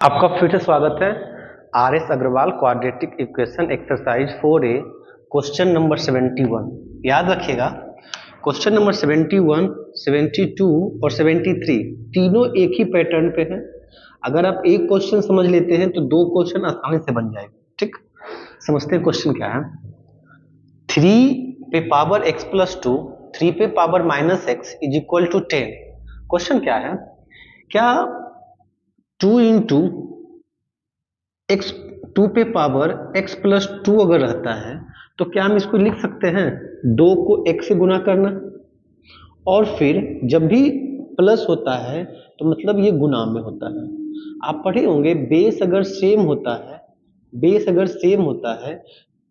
आपका फिर से स्वागत है। R S Agarwal quadratic equation exercise 4A question number 71। याद रखिएगा, क्वेश्चन नंबर 71, 72 और 73 तीनों एक ही पैटर्न पे हैं। अगर आप एक क्वेश्चन समझ लेते हैं तो दो क्वेश्चन आसानी से बन जाएगा। ठीक, समझते हैं क्वेश्चन क्या है। 3 पे पावर x प्लस 2, 3 पे power minus x is equal to 10। Question क्या है, क्या 2 इंटू एक्स 2 पे पावर x प्लस 2 अगर रहता है तो क्या हम इसको लिख सकते हैं 2 को x से गुना करना, और फिर जब भी प्लस होता है तो मतलब ये गुना में होता है। आप पढ़े होंगे बेस अगर सेम होता है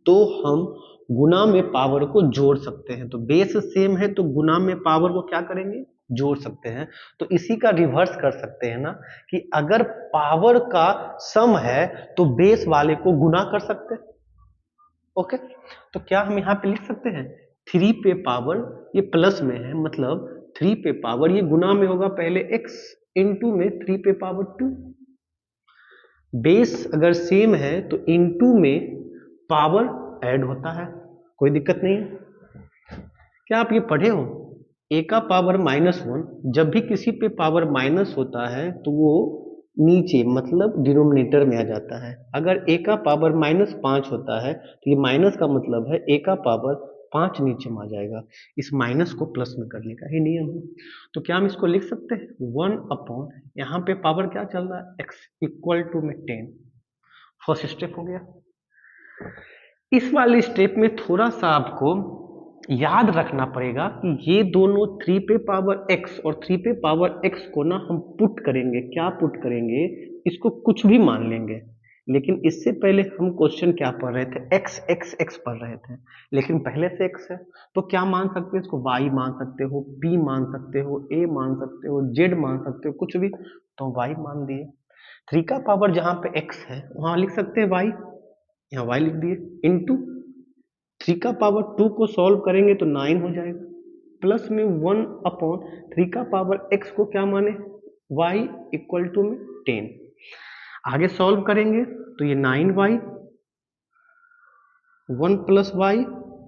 तो हम गुना में पावर को जोड़ सकते हैं। तो बेस सेम है तो गुना में पावर को क्या करेंगे, जोड़ सकते हैं। तो इसी का रिवर्स कर सकते हैं ना, कि अगर पावर का सम है तो बेस वाले को गुना कर सकते हैं। ओके, तो क्या हम यहाँ पे लिख सकते हैं 3 पे पावर, ये प्लस में है मतलब 3 पे पावर ये गुना में होगा, पहले x इंटू में 3 पे पावर 2। बेस अगर सेम है तो इंटू में पावर ऐड होता है, कोई दिक्कत नहीं है। क्या आप ये पढ़े हो, a का पावर -1, जब भी किसी पे पावर माइनस होता है तो वो नीचे मतलब डिनोमिनेटर में आ जाता है। अगर a का पावर -5 होता है तो ये माइनस का मतलब है a का पावर 5 नीचे में आ जाएगा। इस माइनस को प्लस में करने का ही नियम है। तो क्या हम इसको लिख सकते हैं 1 अपॉन, यहाँ पे पावर क्या चल रहा है x इक्वल टू में 10। फर्स्ट स्टेप हो गया। इस वाले स्टेप में थोड़ा सा आपको याद रखना पड़ेगा कि ये दोनों 3 पे पावर x और 3 पे पावर x को ना हम पुट करेंगे। क्या पुट करेंगे, इसको कुछ भी मान लेंगे। लेकिन इससे पहले हम क्वेश्चन क्या पढ़ रहे थे, x x x पढ़ रहे थे, लेकिन पहले से x है तो क्या मान सकते हो, इसको y मान सकते हो, p मान सकते हो, a मान सकते हो, z मान सकते हो, कुछ भी। तो y मान दिए। 3 का पावर जहां पे x है वहां लिख सकते हैं y, यहाँ y लिख दिए, इंटू 3 का पावर 2 को सॉल्व करेंगे तो 9 हो जाएगा, प्लस में 1 अपॉन 3 का पावर x को क्या माने y इक्वल टू में 10। आगे सॉल्व करेंगे तो ये 9y 1 plus Y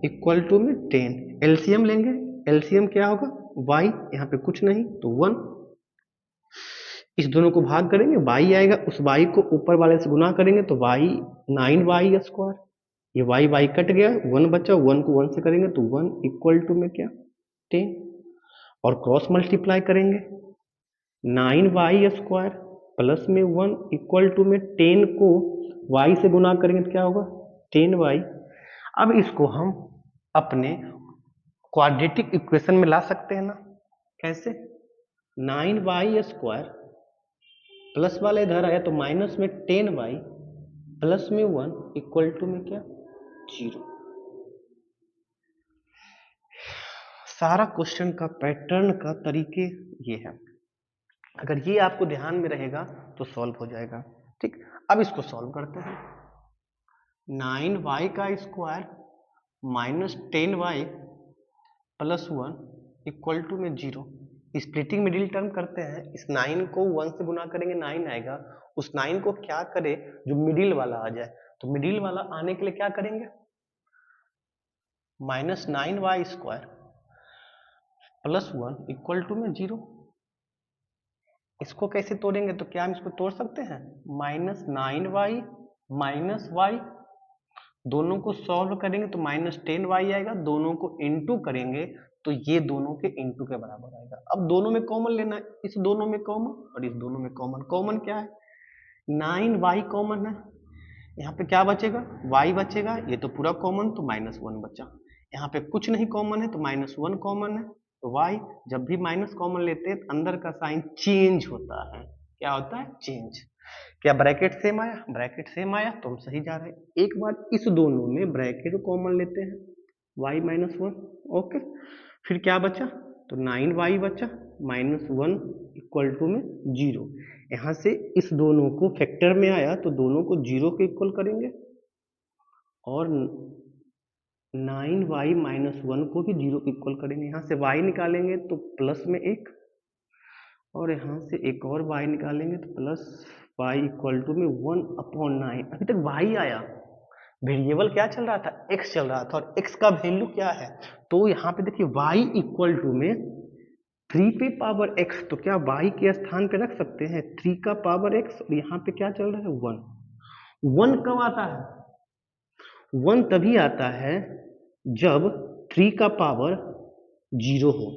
equal to में 10। एलसीएम लेंगे, एलसीएम क्या होगा y, यहाँ पे कुछ नहीं तो 1, इस दोनों को भाग करेंगे y आएगा, उस y को ऊपर वाले से गुना करेंगे तो y 9y स्क्वायर, ये y y कट गया, 1 बचा, 1 को 1 से करेंगे तो 1 इक्वल टू में क्या 10, और क्रॉस मल्टीप्लाई करेंगे 9y स्क्वायर प्लस में 1 इक्वल टू में 10 को y से गुना करेंगे तो क्या होगा 10y। अब इसको हम अपने क्वाड्रेटिक इक्वेशन में ला सकते हैं ना, कैसे, 9y स्क्वायर प्लस वाला इधर आया तो माइनस में 10y प्लस में 1 इक्वल टू में क्या 0। सारा क्वेश्चन का पैटर्न का तरीके ये है। अगर ये आपको ध्यान में रहेगा तो सॉल्व हो जाएगा। ठीक, अब इसको सॉल्व करते हैं। 9y का square minus 10y plus 1 equal to में 0। स्प्लिटिंग मिडिल टर्म करते हैं, इस 9 को 1 से गुना करेंगे 9 आएगा, उस 9 को क्या करे जो मिडिल वाला आ जाए, तो मिडिल वाला आने के लिए क्या करेंगे -9y square plus 1 equal to में 0। इसको कैसे तोड़ेंगे, तो क्या हम इसको तोड़ सकते हैं -9y माइनस y, दोनों को सॉल्व करेंगे तो -10y आएगा, दोनों को इनटू करेंगे तो ये दोनों के इनटू के बराबर आएगा। अब दोनों में कॉमन लेना है, इस दोनों में कॉमन और इस दोनों में कॉमन। कॉमन क्या है 9y कॉमन है, यहाँ पे क्या बचेगा y बचेगा, ये तो पूरा कॉमन तो -1 बचा। यहाँ पे कुछ नहीं कॉमन है तो -1 कॉमन है, तो y जब भी माइनस कॉमन लेते हैं तो अंदर का साइन चेंज होता है। क्या होता है चेंज। क्या ब्रैकेट सेम आया, ब्रैकेट सेम आया तो हम सही जा रहे हैं। एक बार इस दोनों में ब्रैकेट कॉमन लेते हैं y-1, ओके, फिर क्या बचा तो 9y बचा, -1 इक्वल टू में 0। यहाँ से इस दोनों को फैक्टर में आया तो दोनों को 0 के इक्वल करेंगे, और 9y-1 को भी 0 के इक्वल करेंगे। यहाँ से y निकालेंगे तो प्लस में 1, और यहाँ से एक और y निकालेंगे तो प्लस y इक्वल टू में 1/9। अभी तक y आया, वेरिएबल क्या चल रहा था, x चल रहा था, और x का वैल्यू क्या है, तो यहाँ पे देखिए y इक्वल टू में 3 पे पावर x, तो क्या y के स्थान पे रख सकते हैं 3 का पावर x, और यहाँ पे क्या चल रहा है 1। 1 कब आता है, 1 तभी आता है जब 3 का पावर 0 हो।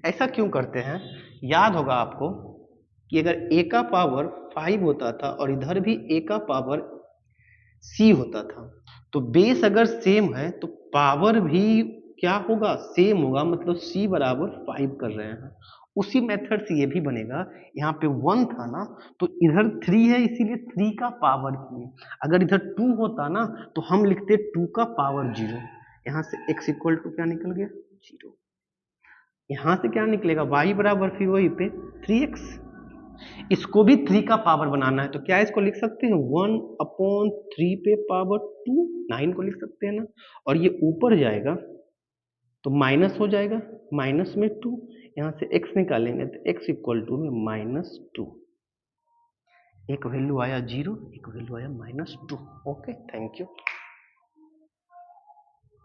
ऐसा क्यों करते हैं, याद होगा आपको कि अगर a का पावर 5 होता था और इधर भी a का पावर c होता था, तो बेस अगर सेम है तो पावर भी क्या होगा, सेम होगा, मतलब c बराबर 5 कर रहे हैं। उसी मेथड से ये भी बनेगा, यहाँ पे 1 था ना, तो इधर 3 है इसीलिए 3 का पावर किए। अगर इधर 2 होता ना तो हम लिखते 2 का पावर 0। यहाँ से x इक्वल टू क्या निकल गया 0। यहाँ से क्या निकलेगा y बराबर फिर वही पे 3x। इसको भी 3 का पावर बनाना है, तो क्या इसको लिख सकते हैं 1/3 पे पावर 2, 9 को लिख सकते हैं ना, और ये ऊपर जाएगा तो माइनस हो जाएगा, माइनस में 2, यहाँ से x निकालेंगे तो x इक्वल टू में -2। एक वैल्यू आया 0, एक वैल्यू आया -2। Okay, thank you.